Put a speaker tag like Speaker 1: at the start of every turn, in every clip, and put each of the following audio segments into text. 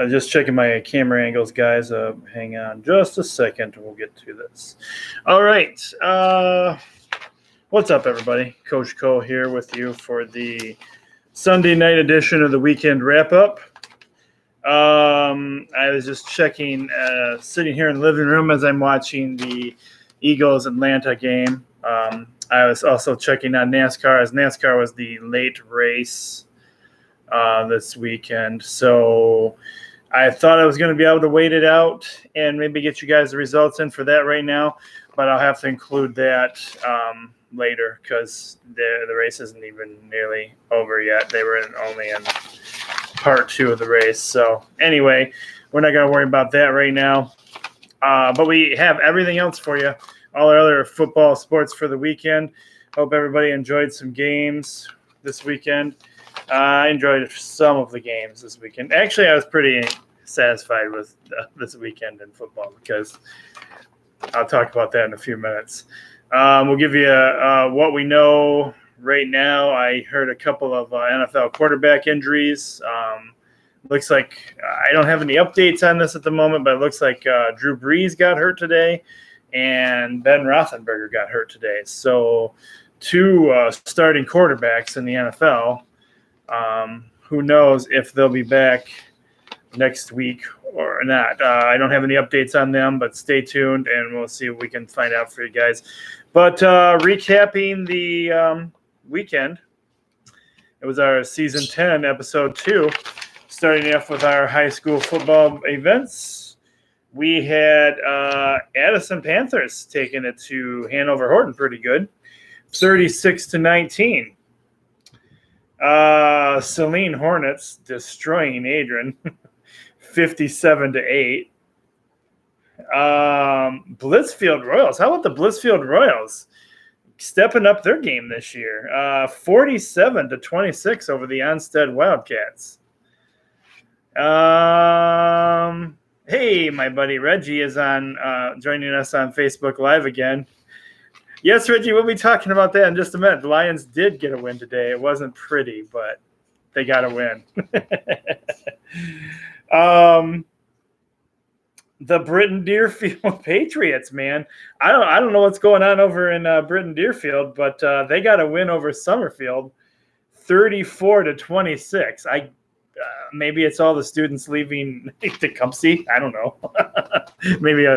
Speaker 1: Just checking my camera angles, guys. Hang on just a second. We'll get to this. All right. What's up, everybody? Coach Cole here with you for the Sunday night edition of the weekend wrap-up. I was just checking, sitting here in the living room as I'm watching the Eagles-Atlanta game. I was also checking on NASCAR, as NASCAR was the late race this weekend. So I thought I was going to be able to wait it out and maybe get you guys the results in for that right now, but I'll have to include that later because the race isn't even nearly over yet. They were only in part 2 of the race. So anyway, we're not going to worry about that right now, but we have everything else for you, all our other football sports for the weekend. Hope everybody enjoyed some games this weekend. I enjoyed some of the games this weekend. Actually, I was pretty satisfied with this weekend in football because I'll talk about that in a few minutes. We'll give you what we know right now. I heard a couple of NFL quarterback injuries. Looks like I don't have any updates on this at the moment, but it looks like Drew Brees got hurt today and Ben Roethlisberger got hurt today. So 2 starting quarterbacks in the NFL. Who knows if they'll be back next week or not. I don't have any updates on them, but stay tuned and we'll see what we can find out for you guys. But recapping the weekend, it was our season 10, episode 2, starting off with our high school football events. We had Addison Panthers taking it to Hanover Horton pretty good, 36-19. Saline Hornets destroying Adrian, 57-8. Blissfield Royals. How about the Blissfield Royals stepping up their game this year? 47-26 over the Onstead Wildcats. Hey, my buddy Reggie is on joining us on Facebook Live again. Yes, Reggie, we'll be talking about that in just a minute. The Lions did get a win today. It wasn't pretty, but they got a win. The Britton Deerfield Patriots, man. I don't know what's going on over in Britton Deerfield, but they got a win over Summerfield, 34-26. Maybe it's all the students leaving Tecumseh. I don't know. Maybe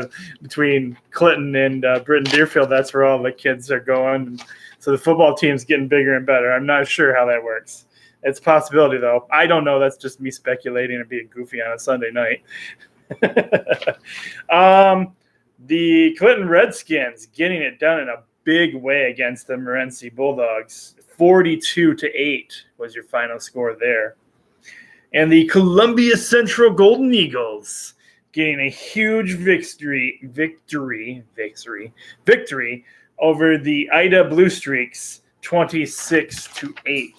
Speaker 1: between Clinton and Britton Deerfield, that's where all the kids are going. So the football team's getting bigger and better. I'm not sure how that works. It's a possibility, though. I don't know. That's just me speculating and being goofy on a Sunday night. The Clinton Redskins getting it done in a big way against the Morenci Bulldogs. 42-8 was your final score there. And the Columbia Central Golden Eagles getting a huge victory over the Ida Blue Streaks, 26-8.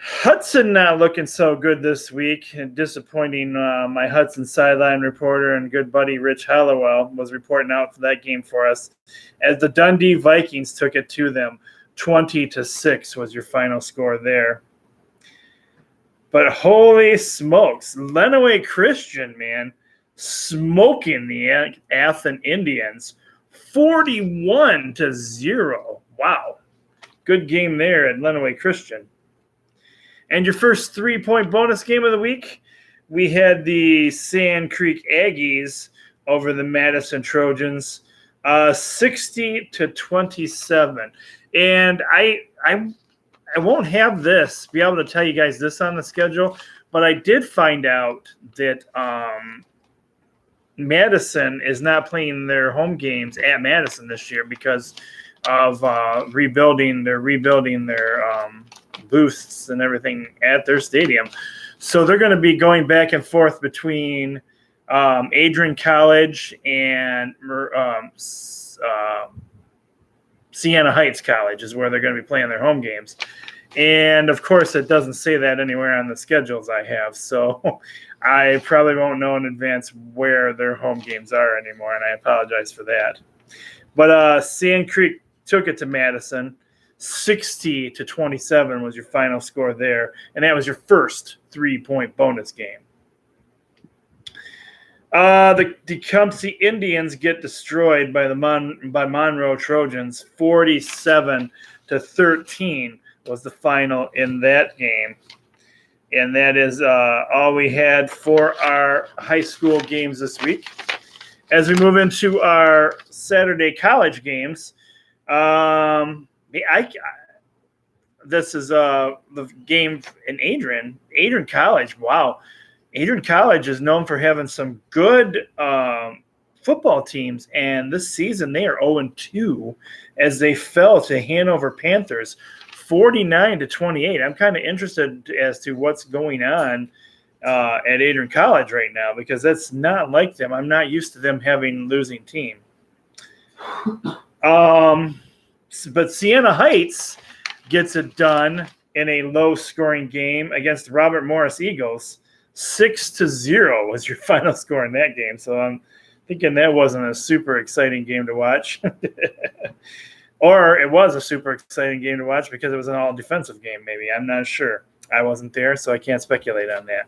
Speaker 1: Hudson not looking so good this week, and disappointing. My Hudson sideline reporter and good buddy Rich Hallowell was reporting out for that game for us, as the Dundee Vikings took it to them. 20-6 was your final score there. But holy smokes, Lenawee Christian, man, smoking the Athen Indians, 41-0. Wow, good game there at Lenawee Christian. And your first 3-point bonus game of the week, we had the Sand Creek Aggies over the Madison Trojans, 60-27. And I won't have be able to tell you guys this on the schedule, but I did find out that Madison is not playing their home games at Madison this year because of rebuilding. They're rebuilding their booths and everything at their stadium. So they're going to be going back and forth between Adrian College and Siena Heights College is where they're going to be playing their home games. And, of course, it doesn't say that anywhere on the schedules I have. So I probably won't know in advance where their home games are anymore, and I apologize for that. But Sand Creek took it to Madison, 60-27 was your final score there, and that was your first 3-point bonus game. The Tecumseh Indians get destroyed by the Monroe Trojans. 47-13 was the final in that game. And that is all we had for our high school games this week. As we move into our Saturday college games, this is the game in Adrian College. Wow. Adrian College is known for having some good football teams, and this season they are 0-2 as they fell to Hanover Panthers 49-28. I'm kind of interested as to what's going on at Adrian College right now, because that's not like them. I'm not used to them having a losing team. But Siena Heights gets it done in a low-scoring game against Robert Morris Eagles. 6-0 was your final score in that game. So I'm thinking that wasn't a super exciting game to watch. Or it was a super exciting game to watch because it was an all-defensive game, maybe. I'm not sure. I wasn't there, so I can't speculate on that.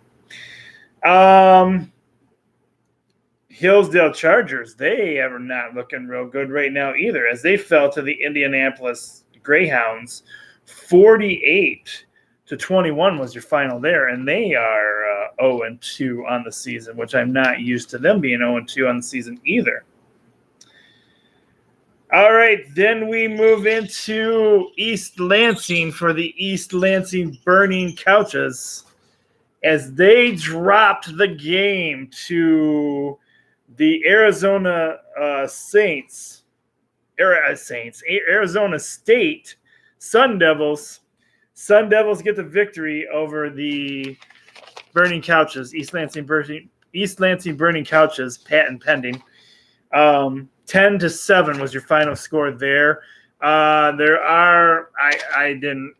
Speaker 1: Hillsdale Chargers, they are not looking real good right now either, as they fell to the Indianapolis Greyhounds. 48-21 was your final there, and they are 0-2 on the season, which I'm not used to them being 0-2 on the season either. All right, then we move into East Lansing for the East Lansing Burning Couches as they dropped the game to the Arizona Arizona State Sun Devils. Sun Devils get the victory over the Burning Couches, East Lansing Burning Couches, patent pending. 10-7 was your final score there. I didn't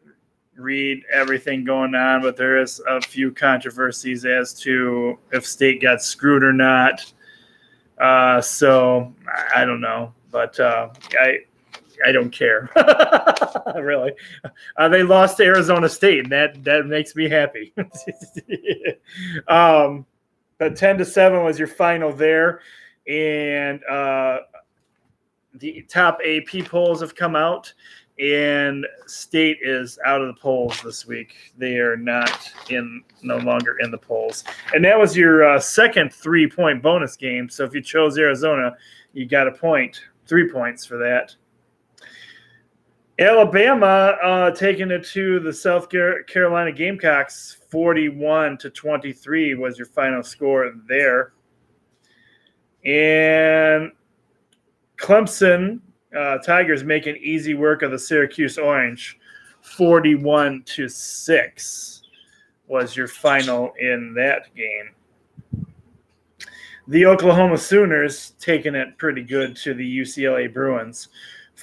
Speaker 1: read everything going on, but there is a few controversies as to if State got screwed or not. So I don't know, but I don't care. Really. They lost to Arizona State, and that makes me happy. But 10-7 was your final there. And the top AP polls have come out, and State is out of the polls this week. They are no longer in the polls. And that was your second 3-point bonus game. So if you chose Arizona, you got a point, 3 points for that. Alabama taking it to the South Carolina Gamecocks. 41-23 was your final score there. And Clemson Tigers making easy work of the Syracuse Orange. 41-6 was your final in that game. The Oklahoma Sooners taking it pretty good to the UCLA Bruins.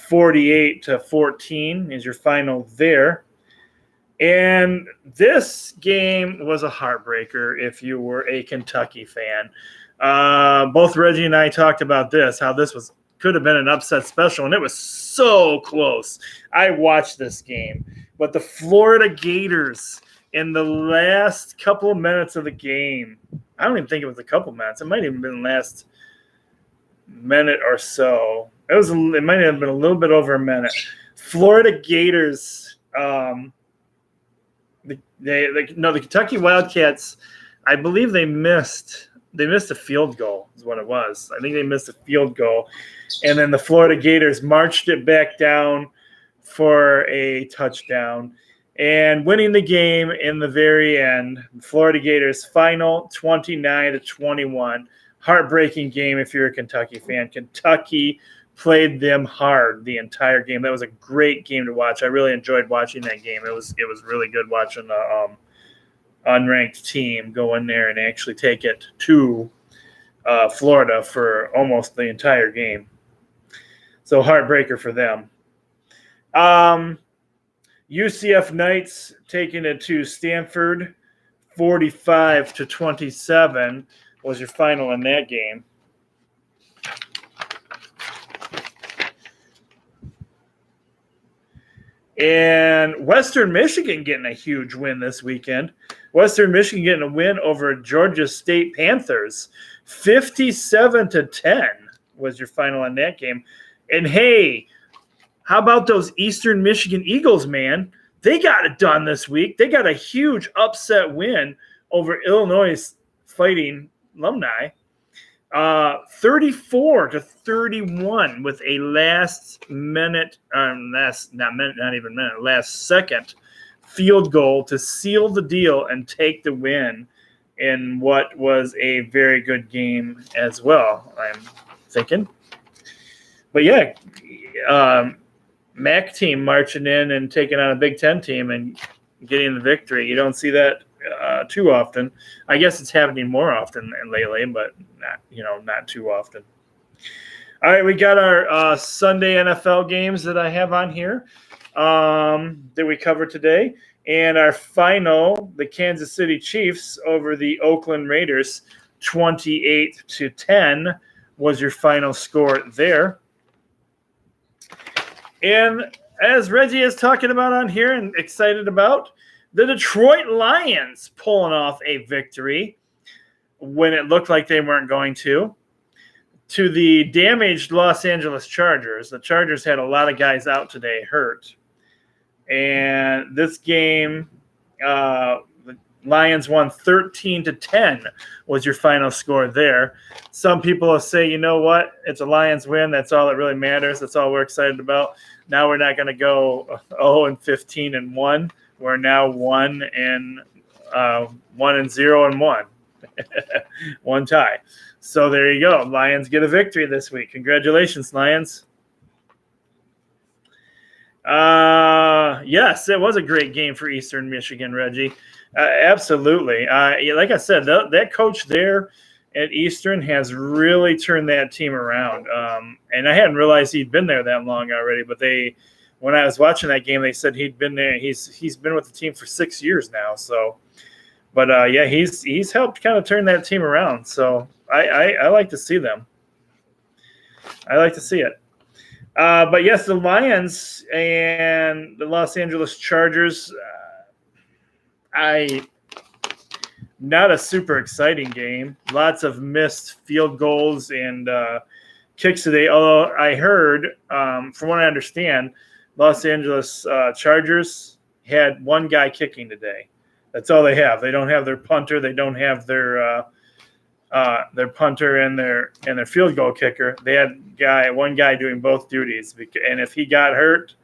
Speaker 1: 48-14 is your final there. And this game was a heartbreaker if you were a Kentucky fan. Both Reggie and I talked about this, how this could have been an upset special, and it was so close. I watched this game, but the Florida Gators in the last couple of minutes of the game, I don't even think it was a couple minutes. It might even been the last minute or so. It might have been a little bit over a minute. Florida Gators, the Kentucky Wildcats, I believe they missed a field goal is what it was. I think they missed a field goal. And then the Florida Gators marched it back down for a touchdown and winning the game in the very end. Florida Gators final 29-21. Heartbreaking game if you're a Kentucky fan. Kentucky played them hard the entire game. That was a great game to watch. I really enjoyed watching that game. It was really good watching the unranked team go in there and actually take it to Florida for almost the entire game. So heartbreaker for them. UCF Knights taking it to Stanford. 45-27 was your final in that game. And Western Michigan getting a huge win this weekend. Western Michigan getting a win over Georgia State Panthers. 57-10 was your final on that game. And hey, how about those Eastern Michigan Eagles, man? They got it done this week. They got a huge upset win over Illinois Fighting Alumni. 34-31 with a last second field goal to seal the deal and take the win in what was a very good game as well, I'm thinking. But yeah, MAC team marching in and taking on a Big Ten team and getting the victory. You don't see that too often. I guess it's happening more often lately, but not too often. All right, we got our Sunday NFL games that I have on here that we covered today. And our final, the Kansas City Chiefs over the Oakland Raiders, 28-10 was your final score there. And as Reggie is talking about on here and excited about, the Detroit Lions pulling off a victory when it looked like they weren't going to the damaged Los Angeles Chargers. The Chargers had a lot of guys out today hurt. And this game, the Lions won 13-10 was your final score there. Some people will say, you know what? It's a Lions win. That's all that really matters. That's all we're excited about. Now we're not going to go 0-15-1. We're now 1-0-1. One tie. So there you go. Lions get a victory this week. Congratulations, Lions. Yes, it was a great game for Eastern Michigan, Reggie. Absolutely. Like I said, that coach there at Eastern has really turned that team around. And I hadn't realized he'd been there that long already, but when I was watching that game, they said he'd been there. He's been with the team for 6 years now. So, but he's helped kind of turn that team around. So I like to see them. I like to see it. But yes, the Lions and the Los Angeles Chargers. Not a super exciting game. Lots of missed field goals and kicks today. Although I heard, from what I understand, Los Angeles Chargers had one guy kicking today. That's all they have. They don't have their punter. They don't have their punter and their field goal kicker. They had one guy doing both duties. And if he got hurt,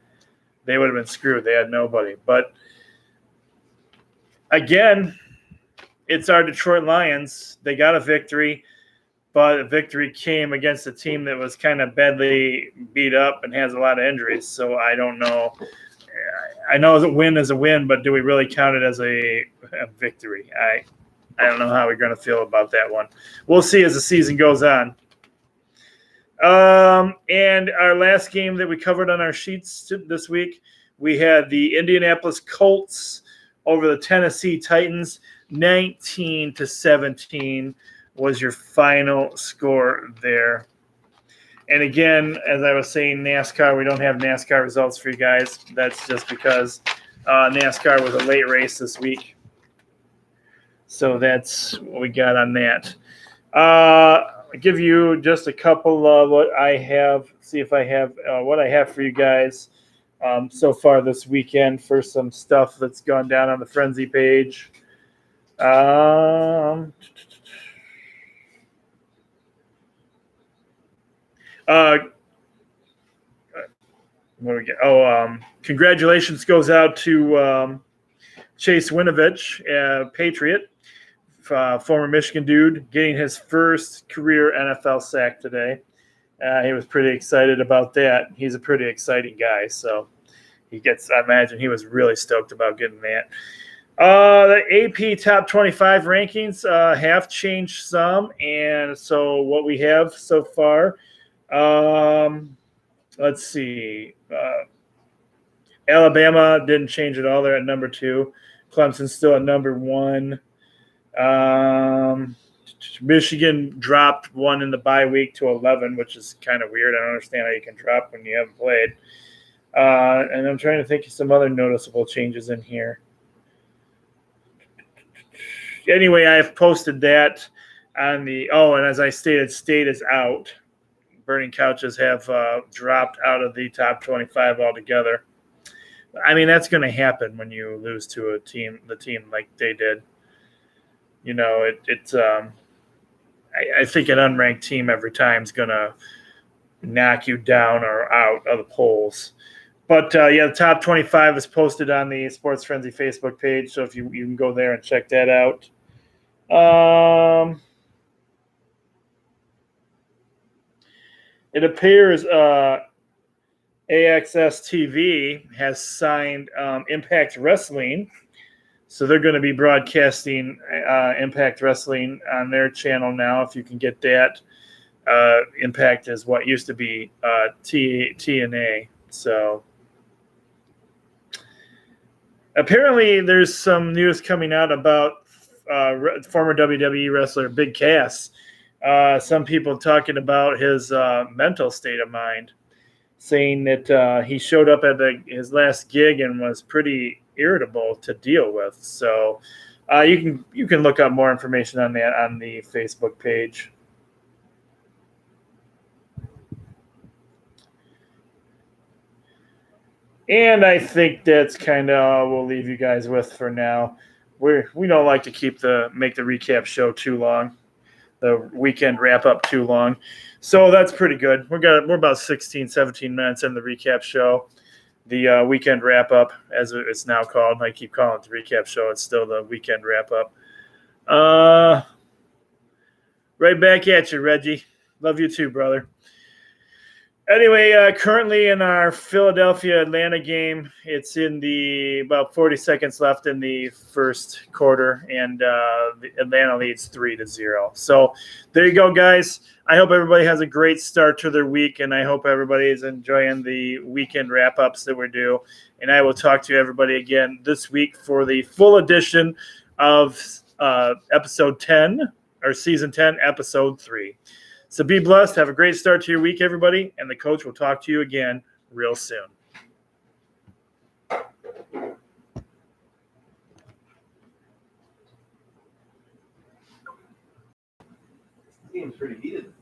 Speaker 1: they would have been screwed. They had nobody. But again, it's our Detroit Lions. They got a victory. But a victory came against a team that was kind of badly beat up and has a lot of injuries. So I don't know. I know a win is a win, but do we really count it as a victory? I don't know how we're going to feel about that one. We'll see as the season goes on. And our last game that we covered on our sheets this week, we had the Indianapolis Colts over the Tennessee Titans, 19-17. Was your final score there. And again, as I was saying, NASCAR, we don't have NASCAR results for you guys. That's just because NASCAR was a late race this week. So that's what we got on that. I'll give you just a couple of what I have, see if I have what I have for you guys so far this weekend for some stuff that's gone down on the Frenzy page. What we get? Congratulations goes out to Chase Winovich, Patriot, former Michigan dude, getting his first career NFL sack today. He was pretty excited about that. He's a pretty exciting guy, so I imagine he was really stoked about getting that. The AP Top 25 rankings have changed some, and so what we have so far, let's see. Alabama didn't change at all. They're at number 2. Clemson's still at number 1. Michigan dropped 1 in the bye week to 11, which is kind of weird. I don't understand how you can drop when you haven't played. And I'm trying to think of some other noticeable changes in here. Anyway, I've posted that on the. Oh, and as I stated, State is out. Burning Couches have dropped out of the top 25 altogether. I mean, that's going to happen when you lose to a team, the team like they did. You know, I think an unranked team every time is going to knock you down or out of the polls. But yeah, the top 25 is posted on the Sports Frenzy Facebook page, so if you can go there and check that out. It appears AXS TV has signed Impact Wrestling, so they're going to be broadcasting Impact Wrestling on their channel now. If you can get that, Impact is what used to be TNA. So apparently, there's some news coming out about former WWE wrestler Big Cass. Some people talking about his mental state of mind, saying that he showed up at his last gig and was pretty irritable to deal with. So you can look up more information on that on the Facebook page. And I think that's kind of all we'll leave you guys with for now. We don't like to make the recap show too long, the weekend wrap up too long. So that's pretty good. We're about 16, 17 minutes in the recap show. The weekend wrap up, as it's now called. I keep calling it the recap show. It's still the weekend wrap up. Right back at you, Reggie. Love you too, brother. Anyway, currently in our Philadelphia-Atlanta game, it's in the about 40 seconds left in the first quarter, and Atlanta leads 3-0. So there you go, guys. I hope everybody has a great start to their week, and I hope everybody is enjoying the weekend wrap-ups that we're due. And I will talk to everybody again this week for the full edition of episode 10, or season 10, episode 3. So be blessed. Have a great start to your week, everybody. And the coach will talk to you again real soon.
Speaker 2: This game's pretty heated.